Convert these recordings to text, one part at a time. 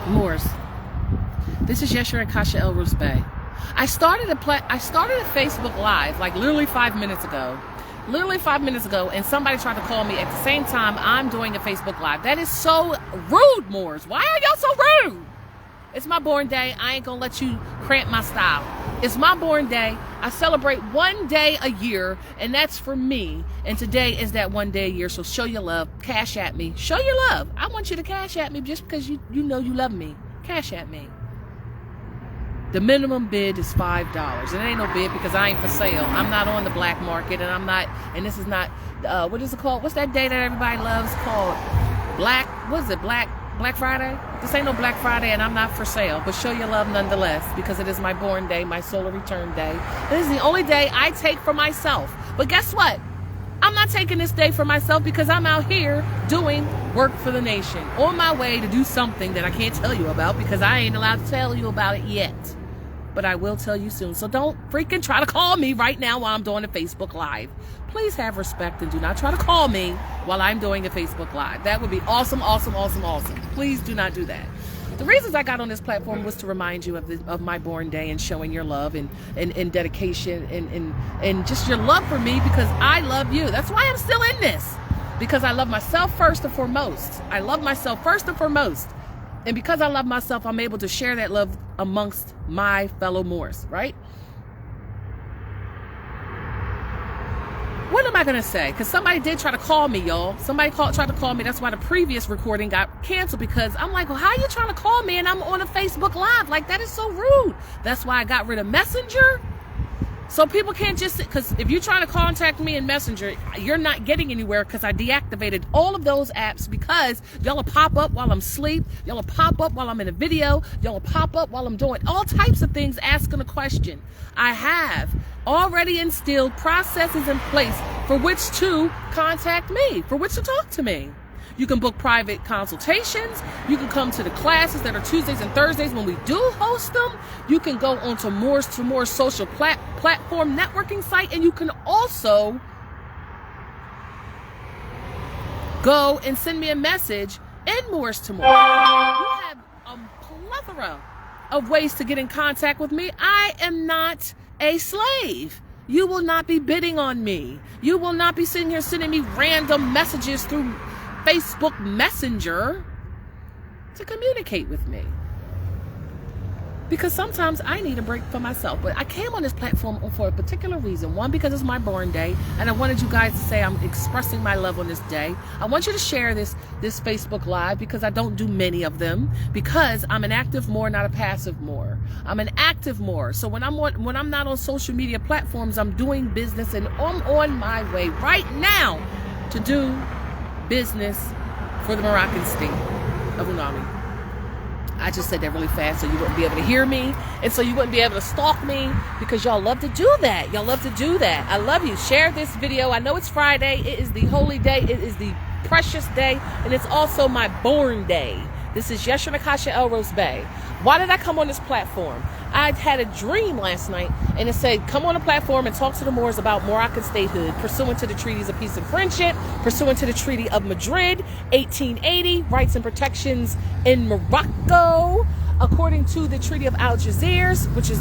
Moors. This is Yeshua and Kasha El Rose Bay. I started a Facebook Live like literally 5 minutes ago. And somebody tried to call me at the same time I'm doing a Facebook Live. That is so rude, Moors. Why are y'all so rude? It's my born day. I ain't gonna let you cramp my style. It's my born day. I celebrate one day a year, and that's for me. And today is that one day a year, so show your love. Cash at me. Show your love. I want you to cash at me just because you know you love me. Cash at me. The minimum bid is $5. It ain't no bid because I ain't for sale. I'm not on the black market, and I'm not, and this is not, what is it called? What's that day that everybody loves called? Black Friday? This ain't no Black Friday, and I'm not for sale. But show your love nonetheless, because it is my born day, my solar return day. This is the only day I take for myself. But guess what? I'm not taking this day for myself because I'm out here doing work for the nation. On my way to do something that I can't tell you about because I ain't allowed to tell you about it yet. But I will tell you soon. So don't freaking try to call me right now while I'm doing a Facebook Live. Please have respect and do not try to call me while I'm doing a Facebook Live. That would be awesome, awesome, awesome, awesome. Please do not do that. The reasons I got on this platform was to remind you of my born day and showing your love and dedication and just your love for me because I love you. That's why I'm still in this. Because I love myself first and foremost. I love myself first and foremost. And because I love myself, I'm able to share that love amongst my fellow Moors, right? What am I going to say? Because somebody did try to call me, y'all. Somebody tried to call me. That's why the previous recording got canceled because I'm like, well, how are you trying to call me and I'm on a Facebook Live? Like, that is so rude. That's why I got rid of Messenger. So people can't just, because if you're trying to contact me in Messenger, you're not getting anywhere because I deactivated all of those apps because y'all will pop up while I'm asleep. Y'all will pop up while I'm in a video. Y'all will pop up while I'm doing all types of things, asking a question. I have already instilled processes in place for which to contact me, for which to talk to me. You can book private consultations. You can come to the classes that are Tuesdays and Thursdays when we do host them. You can go onto Moors to Moors social platform networking site, and you can also go and send me a message in Moors to Moors. You have a plethora of ways to get in contact with me. I am not a slave. You will not be bidding on me. You will not be sitting here sending me random messages through Facebook Messenger to communicate with me. Because sometimes I need a break for myself. But I came on this platform for a particular reason. One, because it's my born day, and I wanted you guys to say I'm expressing my love on this day. I want you to share this Facebook Live because I don't do many of them. Because I'm an active Moor, not a passive Moor. I'm an active Moor. So when I'm not on social media platforms, I'm doing business, and I'm on my way right now to do business for the Moroccan state of Unami. I just said that really fast so you wouldn't be able to hear me and so you wouldn't be able to stalk me because y'all love to do that. Y'all love to do that. I love you. Share this video. I know it's Friday. It is the holy day. It is the precious day, and it's also my born day. This is Yeshua and Kasha El Rose Bay. Why did I come on this platform? I had a dream last night, and it said, come on a platform and talk to the Moors about Moroccan statehood, pursuant to the treaties of peace and friendship, pursuant to the Treaty of Madrid, 1880, rights and protections in Morocco, according to the Treaty of Algiers, which is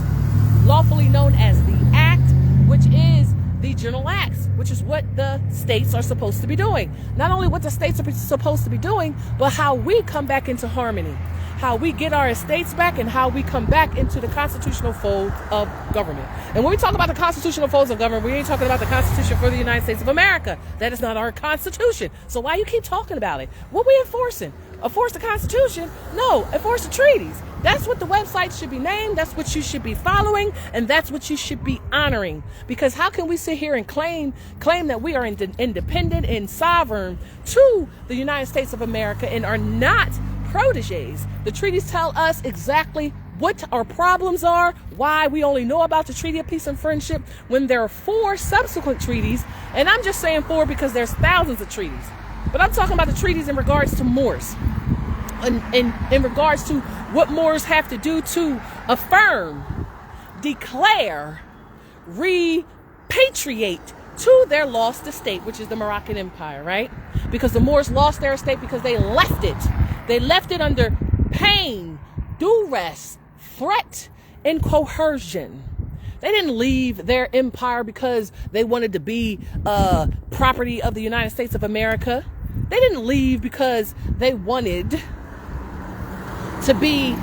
lawfully known as the Act, which is the General Acts, which is what the states are supposed to be doing. Not only what the states are supposed to be doing, but how we come back into harmony. How we get our estates back and how we come back into the constitutional folds of government. And when we talk about the constitutional folds of government, we ain't talking about the Constitution for the United States of America. That is not our Constitution. So why you keep talking about it? What we enforcing? Enforce the Constitution? No, enforce the treaties. That's what the website should be named. That's what you should be following, and that's what you should be honoring. Because how can we sit here and claim that we are independent and sovereign to the United States of America and are not proteges? The treaties tell us exactly what our problems are, why we only know about the Treaty of Peace and Friendship when there are 4 subsequent treaties. And I'm just saying 4 because there's thousands of treaties. But I'm talking about the treaties in regards to Moors. In regards to what Moors have to do to affirm, declare, repatriate to their lost estate, which is the Moroccan Empire, right? Because the Moors lost their estate because they left it They left it under pain, duress, threat, and coercion. They didn't leave their empire because they wanted to be property of the United States of America. They didn't leave because they wanted to be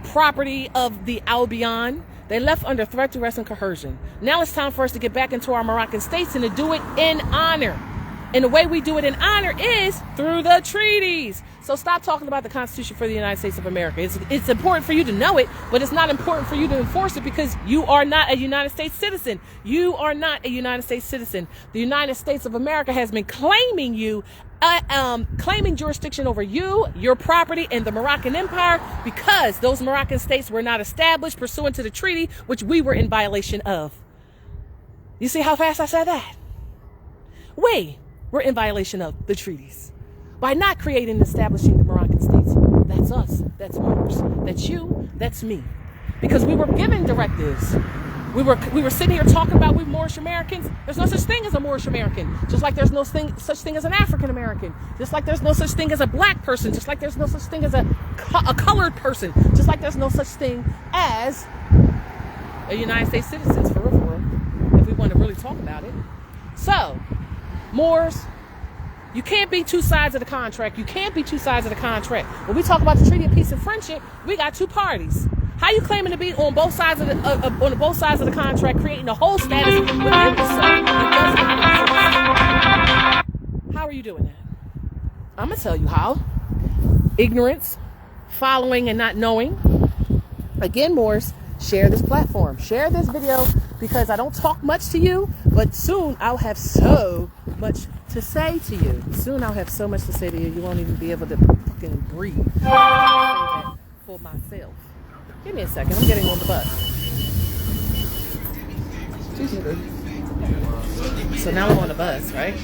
property of the Albion. They left under threat, duress, and coercion. Now it's time for us to get back into our Moroccan states and to do it in honor. And the way we do it in honor is through the treaties. So stop talking about the Constitution for the United States of America. It's important for you to know it, but it's not important for you to enforce it because you are not a United States citizen. You are not a United States citizen. The United States of America has been claiming you, claiming jurisdiction over you, your property, and the Moroccan Empire because those Moroccan states were not established pursuant to the treaty, which we were in violation of. You see how fast I said that? We're in violation of the treaties. By not creating and establishing the Moroccan states, that's us, that's Moors, that's you, that's me. Because we were given directives. We were sitting here talking about we Moorish Americans. There's no such thing as a Moorish American. Just like there's no such thing as an African American. Just like there's no such thing as a black person. Just like there's no such thing as a colored person. Just like there's no such thing as a United States citizens, for real, if we want to really talk about it. So, Moors, you can't be two sides of the contract. You can't be two sides of the contract. When we talk about the Treaty of Peace and Friendship, we got two parties. How you claiming to be on both sides of the contract, creating the whole status within the same? How are you doing that? I'm gonna tell you how. Ignorance, following and not knowing. Again, Moors, share this platform, share this video, because I don't talk much to you, but soon I'll have so much to say to you. Soon I'll have so much to say to you, you won't even be able to fucking breathe. I'll say that for myself. Give me a second, I'm getting on the bus. So now I'm on the bus, right?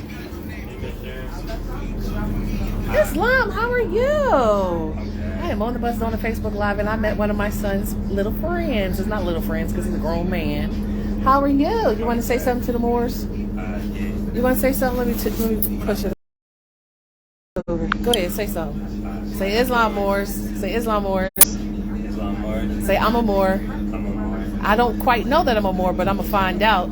Islam, how are you? I am on the bus on a Facebook Live and I met one of my son's little friends. It's not little friends because he's a grown man. How are you? You want to say something to the Moors? You want to say something? Let me push it over. Go ahead, say something. Say Islam Moors. Say Islam Moors. Islam Moors. Say I'm a Moor. I'm a Moor. I don't quite know that I'm a Moor, but I'm going to find out.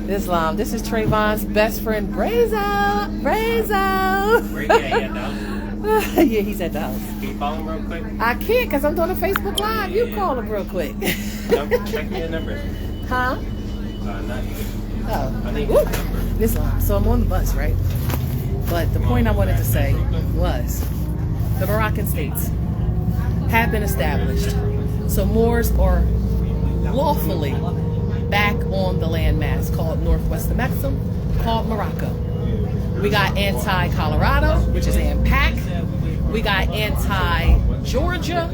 Islam. This is Trayvon's best friend, Brazo. Brazo. Where you at the house? Yeah, he's at the house. Can you call him real quick? I can't because I'm doing a Facebook Live. You call him real quick. Check me a number. Huh? Not you. Oh. I need your number. Islam. So I'm on the bus, right? But the point I wanted to say was the Moroccan states have been established. So Moors are lawfully back on the landmass called Northwest of Mexico, called Morocco. We got anti-Colorado, which is AMPAC. We got anti-Georgia,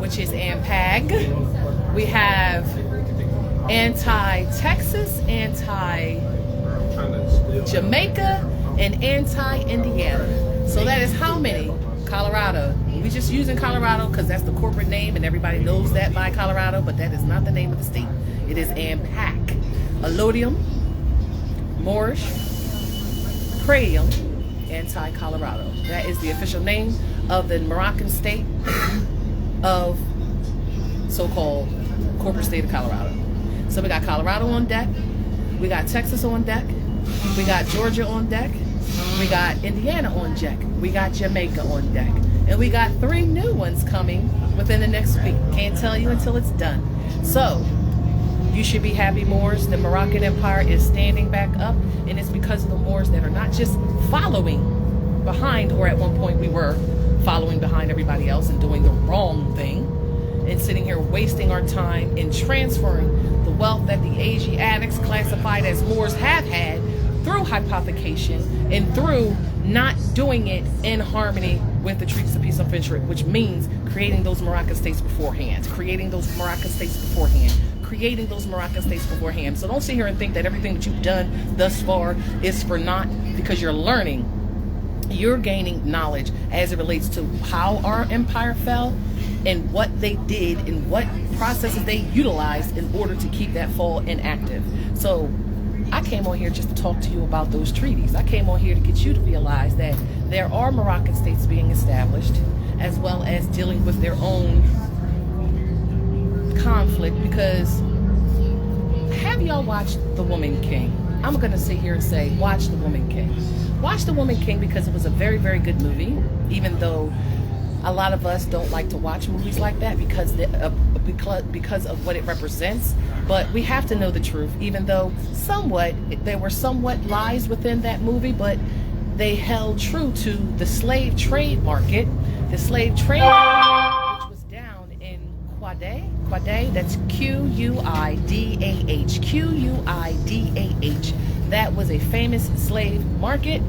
which is AMPAG. We have anti-Texas, anti-Jamaica, and anti-Indiana. So that is how many? Colorado. We're just using Colorado because that's the corporate name and everybody knows that by Colorado, but that is not the name of the state. It is AMPAC. Allodium, Moorish, Pradium, anti-Colorado. That is the official name of the Moroccan state of so-called corporate state of Colorado. So we got Colorado on deck, we got Texas on deck, we got Georgia on deck, we got Indiana on deck, we got Jamaica on deck, and we got 3 new ones coming within the next week. Can't tell you until it's done. So you should be happy, Moors. The Moroccan Empire is standing back up, and it's because of the Moors that are not just following behind, or at one point we were following behind everybody else and doing the wrong thing, and sitting here wasting our time and transferring the wealth that the Asiatics classified as Moors have had through hypothecation and through not doing it in harmony with the Treaties of Peace and Friendship, which means creating those Moroccan states beforehand, So don't sit here and think that everything that you've done thus far is for naught, because you're learning. You're gaining knowledge as it relates to how our empire fell and what they did and what processes they utilized in order to keep that fall inactive. So I came on here just to talk to you about those treaties. I came on here to get you to realize that there are Moroccan states being established, as well as dealing with their own conflict. Because, have y'all watched The Woman King? I'm going to sit here and say, watch The Woman King. Watch The Woman King because it was a very, very good movie, even though a lot of us don't like to watch movies like that because of what it represents. But we have to know the truth, even though there were somewhat lies within that movie, but they held true to the slave trade market. The slave trade market, which was down in Quadah, that's Q-U-I-D-A-H, Q-U-I-D-A-H. That was a famous slave market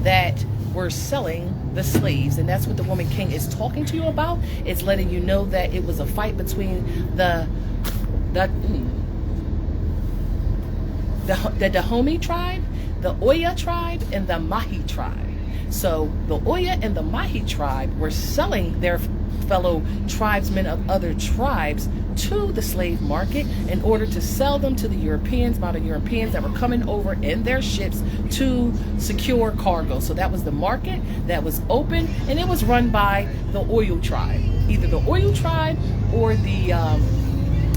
that were selling the slaves, and that's what The Woman King is talking to you about. It's letting you know that it was a fight between the Dahomey tribe, the Oya tribe, and the Mahi tribe. So the Oya and the Mahi tribe were selling their fellow tribesmen of other tribes to the slave market in order to sell them to the Europeans, by the Europeans that were coming over in their ships to secure cargo. So that was the market that was open, and it was run by the Oyo tribe, either the Oyo tribe or the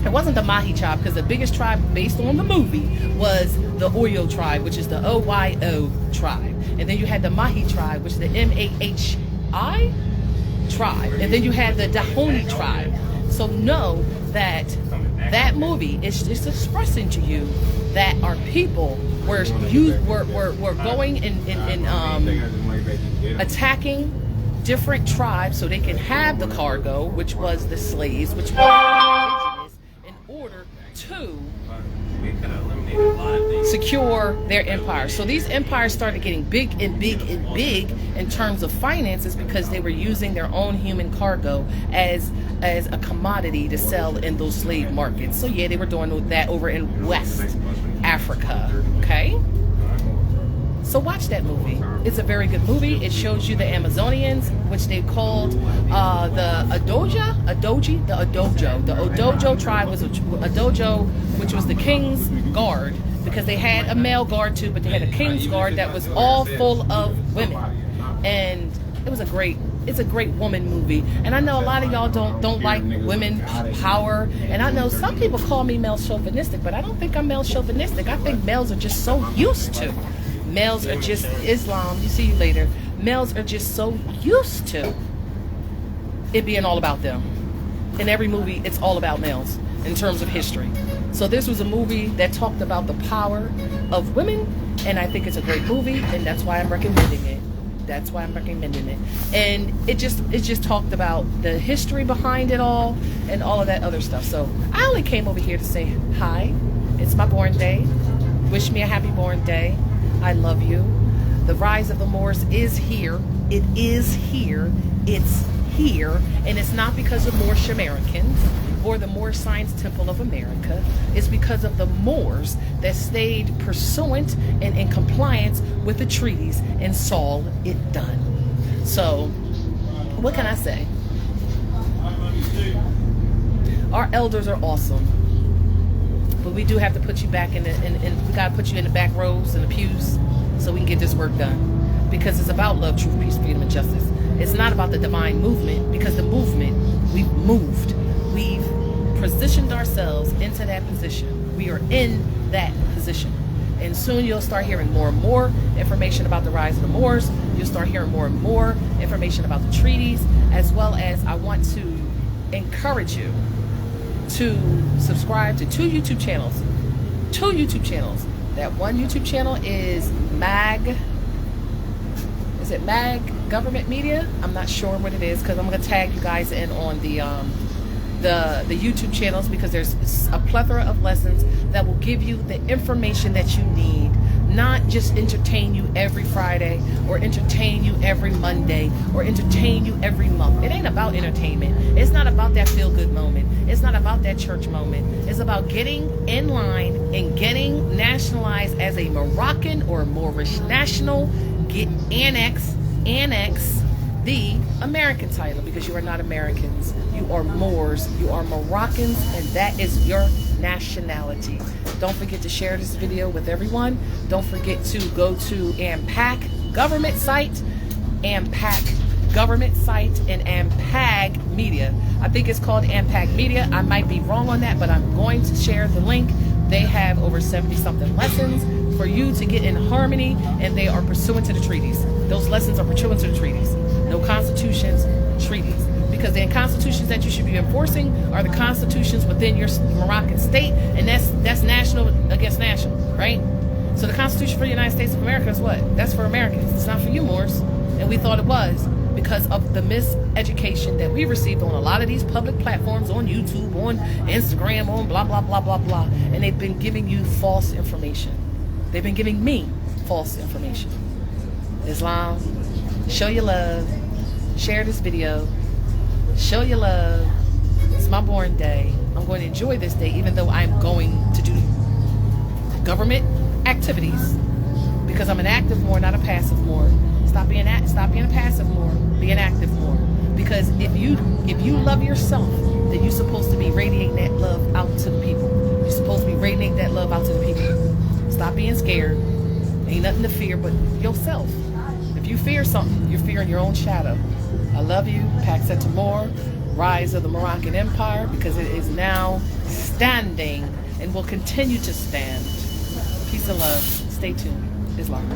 it wasn't the Mahi tribe, because the biggest tribe based on the movie was the Oyo tribe, which is the O-Y-O tribe. And then you had the Mahi tribe, which is the M-A-H-I tribe. And then you had the Dahomey tribe. So know that that movie is just expressing to you that our people were going and attacking different tribes so they can have the cargo, which was the slaves, which was indigenous, in order to secure their empire. So these empires started getting big and big and big in terms of finances because they were using their own human cargo as a commodity to sell in those slave markets. So yeah, they were doing that over in West Africa. Okay, so watch that movie. It's a very good movie. It shows you the Amazonians, which they called the Odojo tribe was Odojo, which was the king's guard, because they had a male guard too, but they had a king's guard that was all full of women. And it's a great woman movie. And I know a lot of y'all don't like women power, and I know some people call me male chauvinistic, but I don't think I'm male chauvinistic. I think males are just so used to. Males are just Islam. You see you later. Males are just so used to it being all about them. In every movie, it's all about males in terms of history. So this was a movie that talked about the power of women, and I think it's a great movie, and that's why I'm recommending it. That's why I'm recommending it. And it just talked about the history behind it all and all of that other stuff. So I only came over here to say hi. It's my born day. Wish me a happy born day. I love you. The rise of the Moors is here. It is here. It's here. And it's not because of Moorish Americans or the Moorish Science Temple of America. It's because of the Moors that stayed pursuant and in compliance with the treaties and saw it done. So, what can I say? Our elders are awesome. But we do have to put you back we gotta put you in the back rows and the pews so we can get this work done. Because it's about love, truth, peace, freedom, and justice. It's not about the divine movement, because the movement, we've moved. We've positioned ourselves into that position. We are in that position. And soon you'll start hearing more and more information about the rise of the Moors. You'll start hearing more and more information about the treaties, as well as I want to encourage you to subscribe to two YouTube channels. That one YouTube channel is MAG Government Media? I'm not sure what it is, because I'm going to tag you guys in on the YouTube channels, because there's a plethora of lessons that will give you the information that you need, not just entertain you every Friday or entertain you every Monday or entertain you every month. It ain't about entertainment. It's not about that feel-good moment. It's not about that church moment. It's about getting in line and getting nationalized as a Moroccan or Moorish national. Get annex the American title, because you are not Americans. You are Moors. You are Moroccans, and that is your nationality. Don't forget to share this video with everyone. Don't forget to go to MACNorthEast government site AMPAC government site and AMPAG Media. I think it's called AMPAG Media. I might be wrong on that, but I'm going to share the link. They have over 70-something lessons for you to get in harmony, and they are pursuant to the treaties. Those lessons are pursuant to the treaties. No constitutions, treaties. Because the constitutions that you should be enforcing are the constitutions within your Moroccan state, and that's national against national, right? So the Constitution for the United States of America is what? That's for Americans. It's not for you, Moors. And we thought it was because of the miseducation that we received on a lot of these public platforms, on YouTube, on Instagram, on blah, blah, blah, blah, blah. And they've been giving you false information. They've been giving me false information. Islam, show your love. Share this video. Show your love. It's my born day. I'm going to enjoy this day, even though I'm going to do government activities, because I'm an active Moor, not a passive Moor. Stop being a passive Moor. Be an active Moor. Because if you love yourself, then you're supposed to be radiating that love out to the people. You're supposed to be radiating that love out to the people. Stop being scared. Ain't nothing to fear but yourself. If you fear something, you're fearing your own shadow. I love you. Pax et Moor, rise of the Moroccan Empire, because it is now standing and will continue to stand. Peace and love. Stay tuned. Islam.